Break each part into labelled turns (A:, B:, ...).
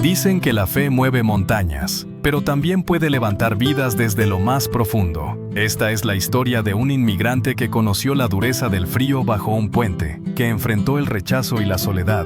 A: Dicen que la fe mueve montañas, pero también puede levantar vidas desde lo más profundo. Esta es la historia de un inmigrante que conoció la dureza del frío bajo un puente, que enfrentó el rechazo y la soledad,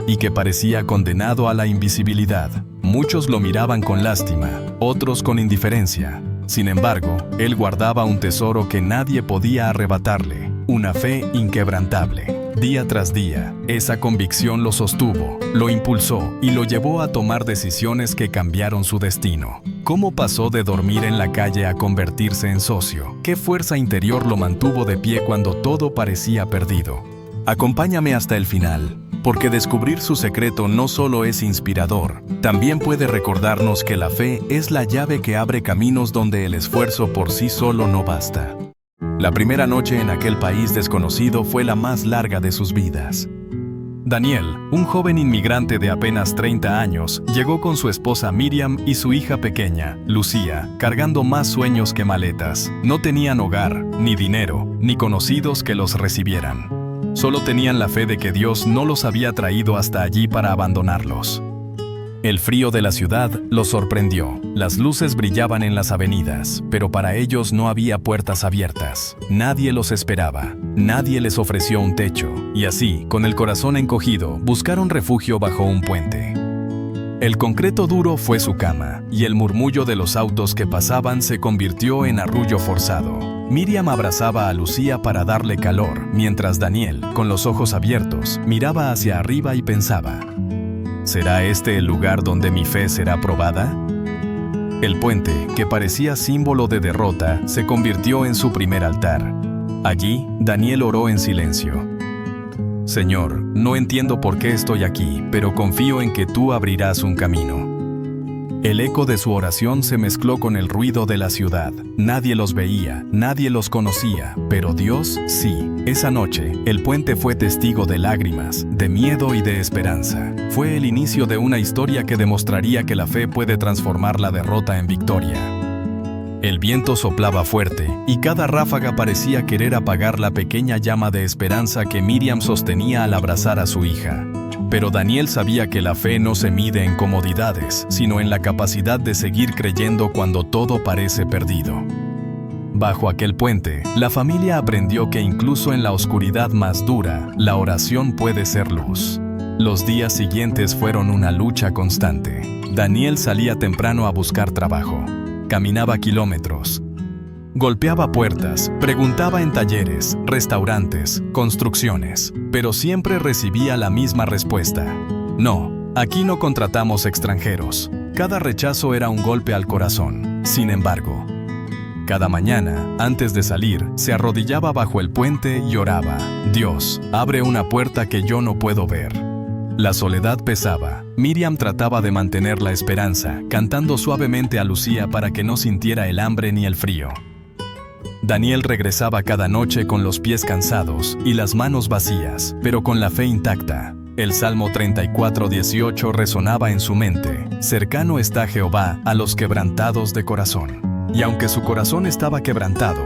A: y que parecía condenado a la invisibilidad. Muchos lo miraban con lástima, otros con indiferencia. Sin embargo, él guardaba un tesoro que nadie podía arrebatarle, una fe inquebrantable. Día tras día, esa convicción lo sostuvo, lo impulsó y lo llevó a tomar decisiones que cambiaron su destino. ¿Cómo pasó de dormir en la calle a convertirse en socio? ¿Qué fuerza interior lo mantuvo de pie cuando todo parecía perdido? Acompáñame hasta el final, porque descubrir su secreto no solo es inspirador, también puede recordarnos que la fe es la llave que abre caminos donde el esfuerzo por sí solo no basta. La primera noche en aquel país desconocido fue la más larga de sus vidas. Daniel, un joven inmigrante de apenas 30 años, llegó con su esposa Miriam y su hija pequeña, Lucía, cargando más sueños que maletas. No tenían hogar, ni dinero, ni conocidos que los recibieran. Solo tenían la fe de que Dios no los había traído hasta allí para abandonarlos. El frío de la ciudad los sorprendió. Las luces brillaban en las avenidas, pero para ellos no había puertas abiertas. Nadie los esperaba, nadie les ofreció un techo, y así, con el corazón encogido, buscaron refugio bajo un puente. El concreto duro fue su cama, y el murmullo de los autos que pasaban se convirtió en arrullo forzado. Miriam abrazaba a Lucía para darle calor, mientras Daniel, con los ojos abiertos, miraba hacia arriba y pensaba: ¿será este el lugar donde mi fe será probada? El puente, que parecía símbolo de derrota, se convirtió en su primer altar. Allí, Daniel oró en silencio. Señor, no entiendo por qué estoy aquí, pero confío en que tú abrirás un camino. El eco de su oración se mezcló con el ruido de la ciudad. Nadie los veía, nadie los conocía, pero Dios sí. Esa noche, el puente fue testigo de lágrimas, de miedo y de esperanza. Fue el inicio de una historia que demostraría que la fe puede transformar la derrota en victoria. El viento soplaba fuerte, y cada ráfaga parecía querer apagar la pequeña llama de esperanza que Miriam sostenía al abrazar a su hija. Pero Daniel sabía que la fe no se mide en comodidades, sino en la capacidad de seguir creyendo cuando todo parece perdido. Bajo aquel puente, la familia aprendió que incluso en la oscuridad más dura, la oración puede ser luz. Los días siguientes fueron una lucha constante. Daniel salía temprano a buscar trabajo. Caminaba kilómetros. Golpeaba puertas, preguntaba en talleres, restaurantes, construcciones, pero siempre recibía la misma respuesta: no, aquí no contratamos extranjeros. Cada rechazo era un golpe al corazón. Sin embargo, cada mañana, antes de salir, se arrodillaba bajo el puente y oraba: Dios, abre una puerta que yo no puedo ver. La soledad pesaba. Miriam trataba de mantener la esperanza, cantando suavemente a Lucía para que no sintiera el hambre ni el frío. Daniel regresaba cada noche con los pies cansados y las manos vacías, pero con la fe intacta. El Salmo 34:18 resonaba en su mente: cercano está Jehová a los quebrantados de corazón. Y aunque su corazón estaba quebrantado,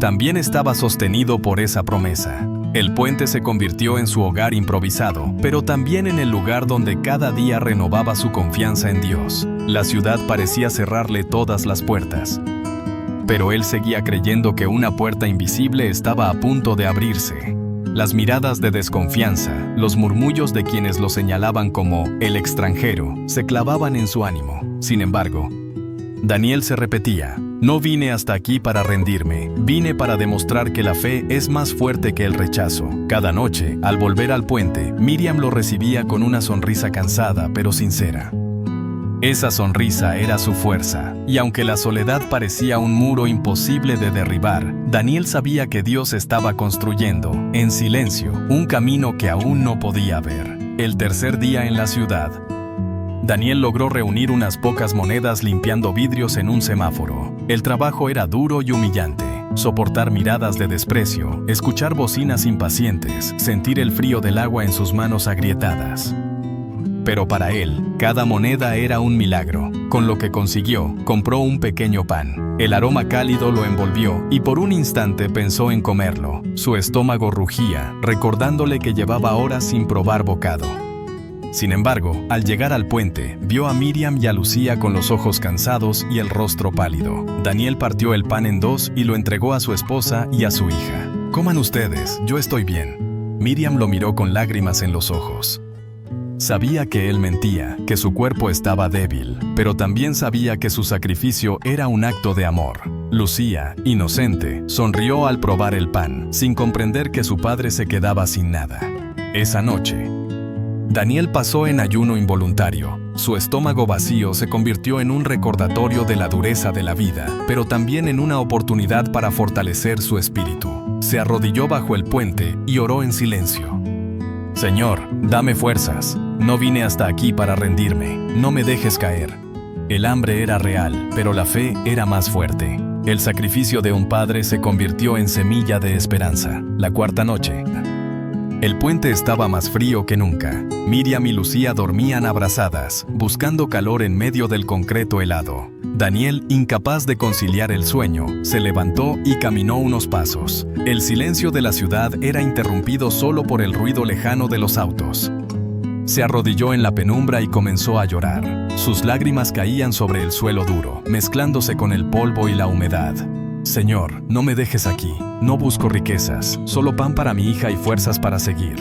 A: también estaba sostenido por esa promesa. El puente se convirtió en su hogar improvisado, pero también en el lugar donde cada día renovaba su confianza en Dios. La ciudad parecía cerrarle todas las puertas, pero él seguía creyendo que una puerta invisible estaba a punto de abrirse. Las miradas de desconfianza, los murmullos de quienes lo señalaban como el extranjero, se clavaban en su ánimo. Sin embargo, Daniel se repetía: no vine hasta aquí para rendirme, vine para demostrar que la fe es más fuerte que el rechazo. Cada noche, al volver al puente, Miriam lo recibía con una sonrisa cansada pero sincera. Esa sonrisa era su fuerza, y aunque la soledad parecía un muro imposible de derribar, Daniel sabía que Dios estaba construyendo, en silencio, un camino que aún no podía ver. El tercer día en la ciudad, Daniel logró reunir unas pocas monedas limpiando vidrios en un semáforo. El trabajo era duro y humillante. Soportar miradas de desprecio, escuchar bocinas impacientes, sentir el frío del agua en sus manos agrietadas. Pero para él, cada moneda era un milagro. Con lo que consiguió, compró un pequeño pan. El aroma cálido lo envolvió y por un instante pensó en comerlo. Su estómago rugía, recordándole que llevaba horas sin probar bocado. Sin embargo, al llegar al puente, vio a Miriam y a Lucía con los ojos cansados y el rostro pálido. Daniel partió el pan en dos y lo entregó a su esposa y a su hija. «Coman ustedes, yo estoy bien». Miriam lo miró con lágrimas en los ojos. Sabía que él mentía, que su cuerpo estaba débil, pero también sabía que su sacrificio era un acto de amor. Lucía, inocente, sonrió al probar el pan, sin comprender que su padre se quedaba sin nada. Esa noche, Daniel pasó en ayuno involuntario. Su estómago vacío se convirtió en un recordatorio de la dureza de la vida, pero también en una oportunidad para fortalecer su espíritu. Se arrodilló bajo el puente y oró en silencio. «Señor, dame fuerzas. No vine hasta aquí para rendirme. No me dejes caer». El hambre era real, pero la fe era más fuerte. El sacrificio de un padre se convirtió en semilla de esperanza. La cuarta noche, el puente estaba más frío que nunca. Miriam y Lucía dormían abrazadas, buscando calor en medio del concreto helado. Daniel, incapaz de conciliar el sueño, se levantó y caminó unos pasos. El silencio de la ciudad era interrumpido solo por el ruido lejano de los autos. Se arrodilló en la penumbra y comenzó a llorar. Sus lágrimas caían sobre el suelo duro, mezclándose con el polvo y la humedad. «Señor, no me dejes aquí. No busco riquezas, solo pan para mi hija y fuerzas para seguir».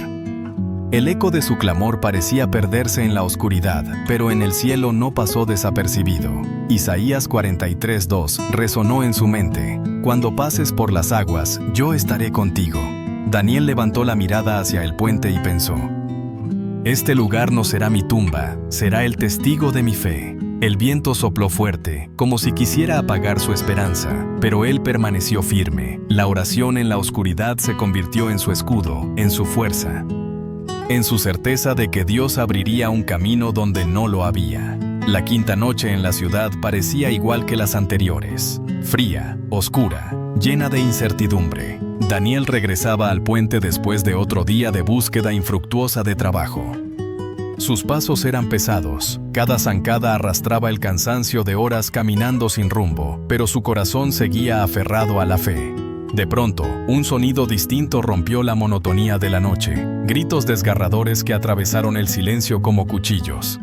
A: El eco de su clamor parecía perderse en la oscuridad, pero en el cielo no pasó desapercibido. Isaías 43:2 resonó en su mente. «Cuando pases por las aguas, yo estaré contigo». Daniel levantó la mirada hacia el puente y pensó: «Este lugar no será mi tumba, será el testigo de mi fe». El viento sopló fuerte, como si quisiera apagar su esperanza, pero él permaneció firme. La oración en la oscuridad se convirtió en su escudo, en su fuerza, en su certeza de que Dios abriría un camino donde no lo había. La quinta noche en la ciudad parecía igual que las anteriores, fría, oscura, llena de incertidumbre. Daniel regresaba al puente después de otro día de búsqueda infructuosa de trabajo. Sus pasos eran pesados, cada zancada arrastraba el cansancio de horas caminando sin rumbo, pero su corazón seguía aferrado a la fe. De pronto, un sonido distinto rompió la monotonía de la noche, gritos desgarradores que atravesaron el silencio como cuchillos.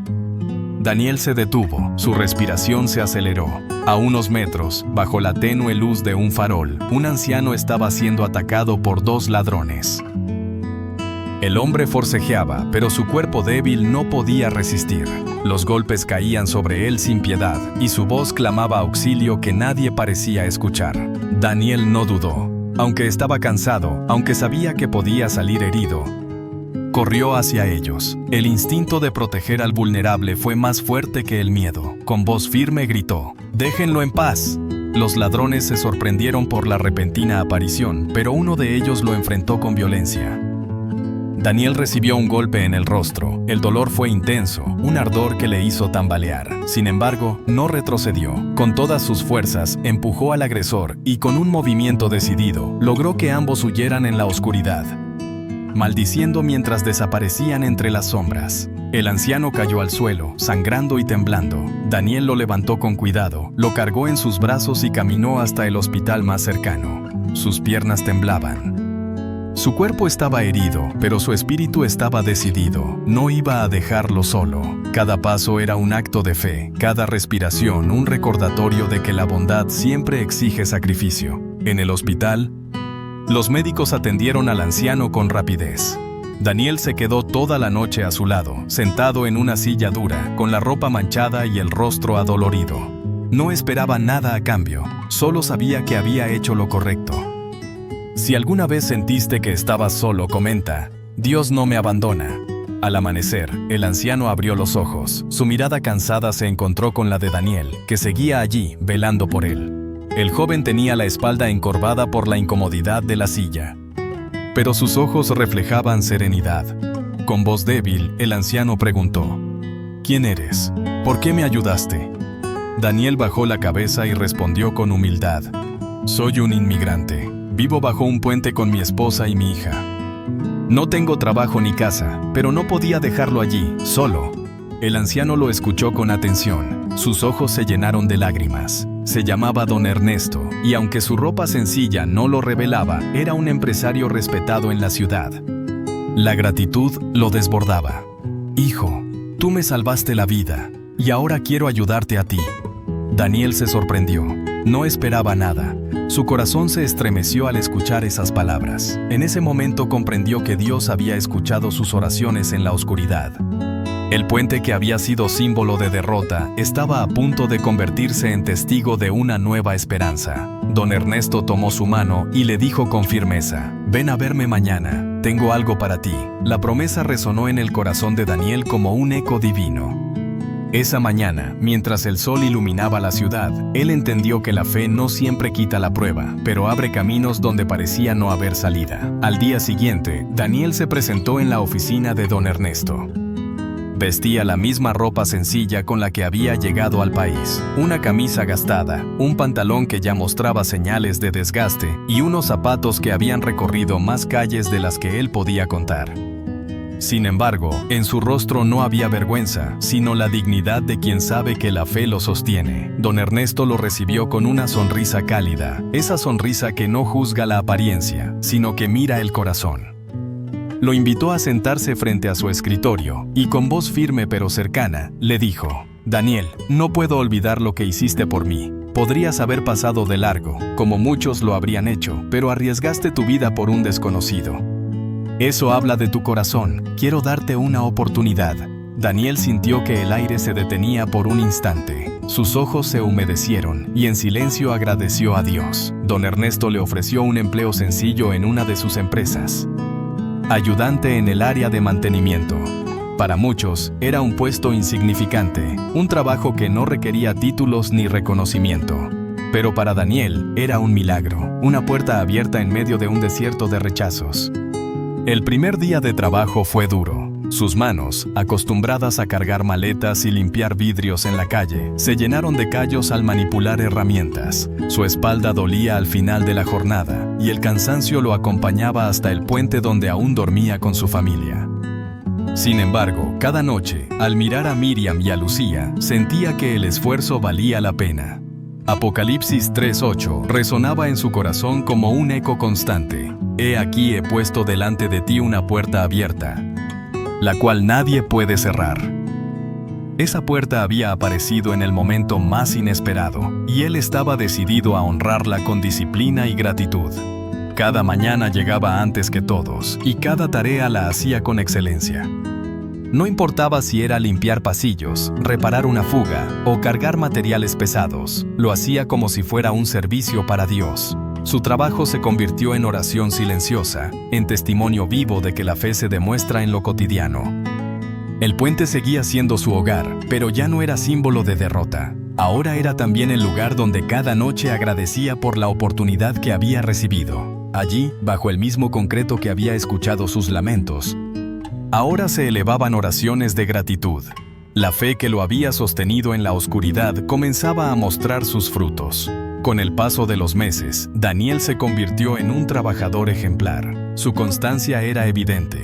A: Daniel se detuvo, su respiración se aceleró. A unos metros, bajo la tenue luz de un farol, un anciano estaba siendo atacado por dos ladrones. El hombre forcejeaba, pero su cuerpo débil no podía resistir. Los golpes caían sobre él sin piedad, y su voz clamaba auxilio que nadie parecía escuchar. Daniel no dudó. Aunque estaba cansado, aunque sabía que podía salir herido, corrió hacia ellos. El instinto de proteger al vulnerable fue más fuerte que el miedo. Con voz firme gritó: «¡Déjenlo en paz!». Los ladrones se sorprendieron por la repentina aparición, pero uno de ellos lo enfrentó con violencia. Daniel recibió un golpe en el rostro. El dolor fue intenso, un ardor que le hizo tambalear. Sin embargo, no retrocedió. Con todas sus fuerzas, empujó al agresor y con un movimiento decidido, logró que ambos huyeran en la oscuridad, maldiciendo mientras desaparecían entre las sombras. El anciano cayó al suelo, sangrando y temblando. Daniel lo levantó con cuidado, lo cargó en sus brazos y caminó hasta el hospital más cercano. Sus piernas temblaban. Su cuerpo estaba herido, pero su espíritu estaba decidido. No iba a dejarlo solo. Cada paso era un acto de fe, cada respiración un recordatorio de que la bondad siempre exige sacrificio. En el hospital, los médicos atendieron al anciano con rapidez. Daniel se quedó toda la noche a su lado, sentado en una silla dura, con la ropa manchada y el rostro adolorido. No esperaba nada a cambio, solo sabía que había hecho lo correcto. Si alguna vez sentiste que estabas solo, comenta: «Dios no me abandona». Al amanecer, el anciano abrió los ojos. Su mirada cansada se encontró con la de Daniel, que seguía allí, velando por él. El joven tenía la espalda encorvada por la incomodidad de la silla, pero sus ojos reflejaban serenidad. Con voz débil, el anciano preguntó: «¿Quién eres? ¿Por qué me ayudaste?». Daniel bajó la cabeza y respondió con humildad: «Soy un inmigrante. Vivo bajo un puente con mi esposa y mi hija. No tengo trabajo ni casa, pero no podía dejarlo allí, solo». El anciano lo escuchó con atención. Sus ojos se llenaron de lágrimas. Se llamaba Don Ernesto, y aunque su ropa sencilla no lo revelaba, era un empresario respetado en la ciudad. La gratitud lo desbordaba. «Hijo, tú me salvaste la vida, y ahora quiero ayudarte a ti». Daniel se sorprendió. No esperaba nada. Su corazón se estremeció al escuchar esas palabras. En ese momento comprendió que Dios había escuchado sus oraciones en la oscuridad. El puente que había sido símbolo de derrota estaba a punto de convertirse en testigo de una nueva esperanza. Don Ernesto tomó su mano y le dijo con firmeza: «Ven a verme mañana, tengo algo para ti». La promesa resonó en el corazón de Daniel como un eco divino. Esa mañana, mientras el sol iluminaba la ciudad, él entendió que la fe no siempre quita la prueba, pero abre caminos donde parecía no haber salida. Al día siguiente, Daniel se presentó en la oficina de don Ernesto. Vestía la misma ropa sencilla con la que había llegado al país, una camisa gastada, un pantalón que ya mostraba señales de desgaste y unos zapatos que habían recorrido más calles de las que él podía contar. Sin embargo, en su rostro no había vergüenza, sino la dignidad de quien sabe que la fe lo sostiene. Don Ernesto lo recibió con una sonrisa cálida, esa sonrisa que no juzga la apariencia, sino que mira el corazón. Lo invitó a sentarse frente a su escritorio, y con voz firme pero cercana, le dijo: «Daniel, no puedo olvidar lo que hiciste por mí. Podrías haber pasado de largo, como muchos lo habrían hecho, pero arriesgaste tu vida por un desconocido. Eso habla de tu corazón, quiero darte una oportunidad». Daniel sintió que el aire se detenía por un instante. Sus ojos se humedecieron y en silencio agradeció a Dios. Don Ernesto le ofreció un empleo sencillo en una de sus empresas. Ayudante en el área de mantenimiento. Para muchos, era un puesto insignificante, un trabajo que no requería títulos ni reconocimiento. Pero para Daniel, era un milagro, una puerta abierta en medio de un desierto de rechazos. El primer día de trabajo fue duro. Sus manos, acostumbradas a cargar maletas y limpiar vidrios en la calle, se llenaron de callos al manipular herramientas. Su espalda dolía al final de la jornada, y el cansancio lo acompañaba hasta el puente donde aún dormía con su familia. Sin embargo, cada noche, al mirar a Miriam y a Lucía, sentía que el esfuerzo valía la pena. Apocalipsis 3:8 resonaba en su corazón como un eco constante. «He aquí he puesto delante de ti una puerta abierta, la cual nadie puede cerrar». Esa puerta había aparecido en el momento más inesperado, y él estaba decidido a honrarla con disciplina y gratitud. Cada mañana llegaba antes que todos, y cada tarea la hacía con excelencia. No importaba si era limpiar pasillos, reparar una fuga o cargar materiales pesados, lo hacía como si fuera un servicio para Dios. Su trabajo se convirtió en oración silenciosa, en testimonio vivo de que la fe se demuestra en lo cotidiano. El puente seguía siendo su hogar, pero ya no era símbolo de derrota. Ahora era también el lugar donde cada noche agradecía por la oportunidad que había recibido. Allí, bajo el mismo concreto que había escuchado sus lamentos, ahora se elevaban oraciones de gratitud. La fe que lo había sostenido en la oscuridad comenzaba a mostrar sus frutos. Con el paso de los meses, Daniel se convirtió en un trabajador ejemplar. Su constancia era evidente.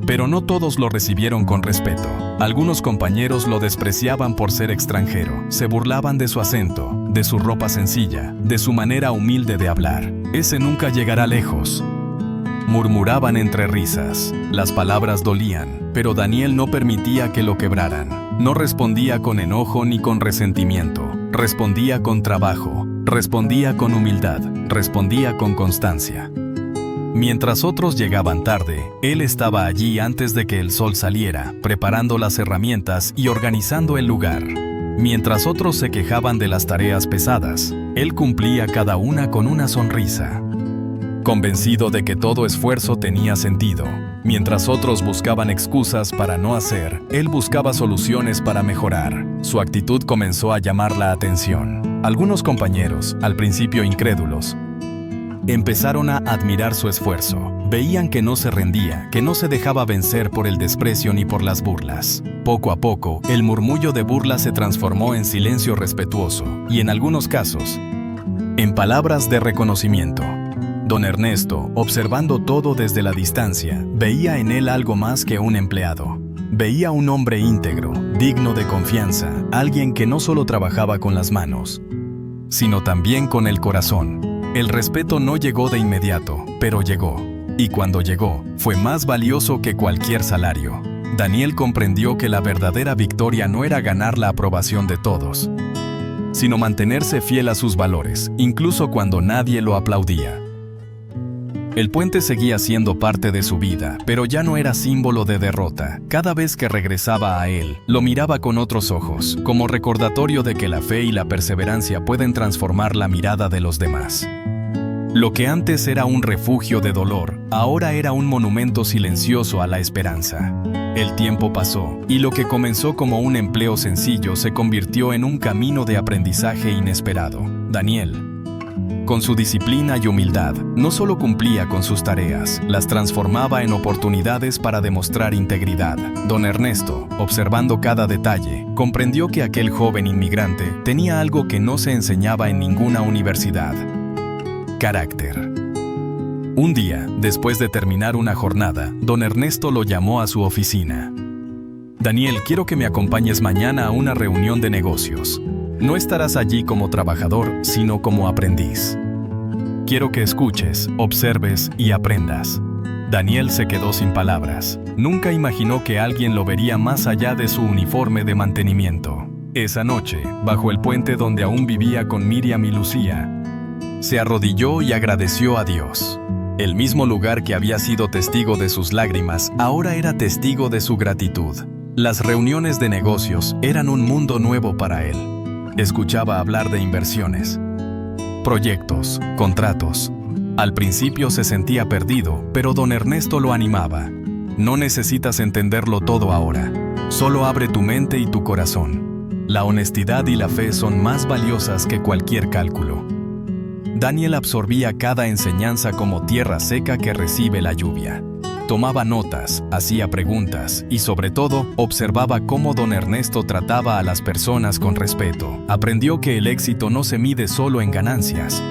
A: Pero no todos lo recibieron con respeto. Algunos compañeros lo despreciaban por ser extranjero, se burlaban de su acento, de su ropa sencilla, de su manera humilde de hablar. «Ese nunca llegará lejos», murmuraban entre risas. Las palabras dolían, pero Daniel no permitía que lo quebraran. No respondía con enojo ni con resentimiento. Respondía con trabajo, respondía con humildad, respondía con constancia. Mientras otros llegaban tarde, él estaba allí antes de que el sol saliera, preparando las herramientas y organizando el lugar. Mientras otros se quejaban de las tareas pesadas, él cumplía cada una con una sonrisa. Convencido de que todo esfuerzo tenía sentido, mientras otros buscaban excusas para no hacer, él buscaba soluciones para mejorar. Su actitud comenzó a llamar la atención. Algunos compañeros, al principio incrédulos, empezaron a admirar su esfuerzo. Veían que no se rendía, que no se dejaba vencer por el desprecio ni por las burlas. Poco a poco, el murmullo de burla se transformó en silencio respetuoso y, en algunos casos, en palabras de reconocimiento. Don Ernesto, observando todo desde la distancia, veía en él algo más que un empleado. Veía un hombre íntegro, digno de confianza, alguien que no solo trabajaba con las manos, sino también con el corazón. El respeto no llegó de inmediato, pero llegó. Y cuando llegó, fue más valioso que cualquier salario. Daniel comprendió que la verdadera victoria no era ganar la aprobación de todos, sino mantenerse fiel a sus valores, incluso cuando nadie lo aplaudía. El puente seguía siendo parte de su vida, pero ya no era símbolo de derrota. Cada vez que regresaba a él, lo miraba con otros ojos, como recordatorio de que la fe y la perseverancia pueden transformar la mirada de los demás. Lo que antes era un refugio de dolor, ahora era un monumento silencioso a la esperanza. El tiempo pasó, y lo que comenzó como un empleo sencillo se convirtió en un camino de aprendizaje inesperado. Daniel, con su disciplina y humildad, no solo cumplía con sus tareas, las transformaba en oportunidades para demostrar integridad. Don Ernesto, observando cada detalle, comprendió que aquel joven inmigrante tenía algo que no se enseñaba en ninguna universidad: carácter. Un día, después de terminar una jornada, don Ernesto lo llamó a su oficina. Daniel, quiero que me acompañes mañana a una reunión de negocios. No estarás allí como trabajador, sino como aprendiz. Quiero que escuches, observes y aprendas. Daniel se quedó sin palabras. Nunca imaginó que alguien lo vería más allá de su uniforme de mantenimiento. Esa noche, bajo el puente donde aún vivía con Miriam y Lucía, se arrodilló y agradeció a Dios. El mismo lugar que había sido testigo de sus lágrimas, ahora era testigo de su gratitud. Las reuniones de negocios eran un mundo nuevo para él. Escuchaba hablar de inversiones, proyectos, contratos. Al principio se sentía perdido, pero don Ernesto lo animaba. No necesitas entenderlo todo ahora. Solo abre tu mente y tu corazón. La honestidad y la fe son más valiosas que cualquier cálculo. Daniel absorbía cada enseñanza como tierra seca que recibe la lluvia. Tomaba notas, hacía preguntas y, sobre todo, observaba cómo don Ernesto trataba a las personas con respeto. Aprendió que el éxito no se mide solo en ganancias,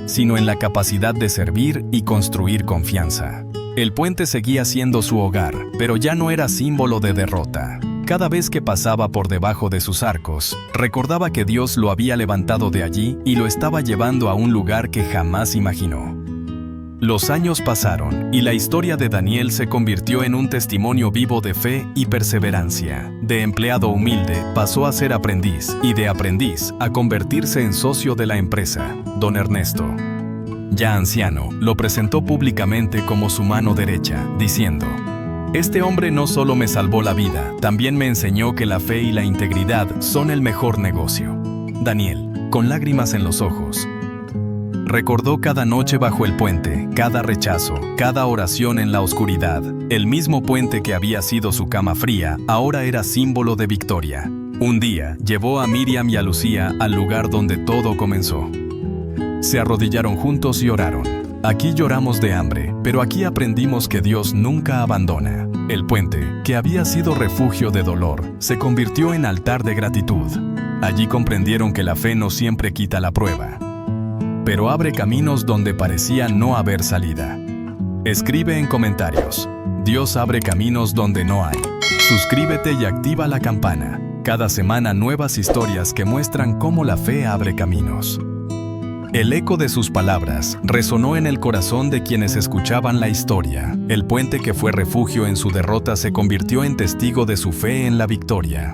A: sino en la capacidad de servir y construir confianza. El puente seguía siendo su hogar, pero ya no era símbolo de derrota. Cada vez que pasaba por debajo de sus arcos, recordaba que Dios lo había levantado de allí y lo estaba llevando a un lugar que jamás imaginó. Los años pasaron y la historia de Daniel se convirtió en un testimonio vivo de fe y perseverancia. De empleado humilde pasó a ser aprendiz y de aprendiz a convertirse en socio de la empresa. Don Ernesto, ya anciano, lo presentó públicamente como su mano derecha, diciendo: "Este hombre no solo me salvó la vida, también me enseñó que la fe y la integridad son el mejor negocio". Daniel, con lágrimas en los ojos, recordó cada noche bajo el puente, cada rechazo, cada oración en la oscuridad. El mismo puente que había sido su cama fría, ahora era símbolo de victoria. Un día, llevó a Miriam y a Lucía al lugar donde todo comenzó. Se arrodillaron juntos y oraron. Aquí lloramos de hambre, pero aquí aprendimos que Dios nunca abandona. El puente, que había sido refugio de dolor, se convirtió en altar de gratitud. Allí comprendieron que la fe no siempre quita la prueba, pero abre caminos donde parecía no haber salida. Escribe en comentarios: Dios abre caminos donde no hay. Suscríbete y activa la campana. Cada semana nuevas historias que muestran cómo la fe abre caminos. El eco de sus palabras resonó en el corazón de quienes escuchaban la historia. El puente que fue refugio en su derrota se convirtió en testigo de su fe en la victoria.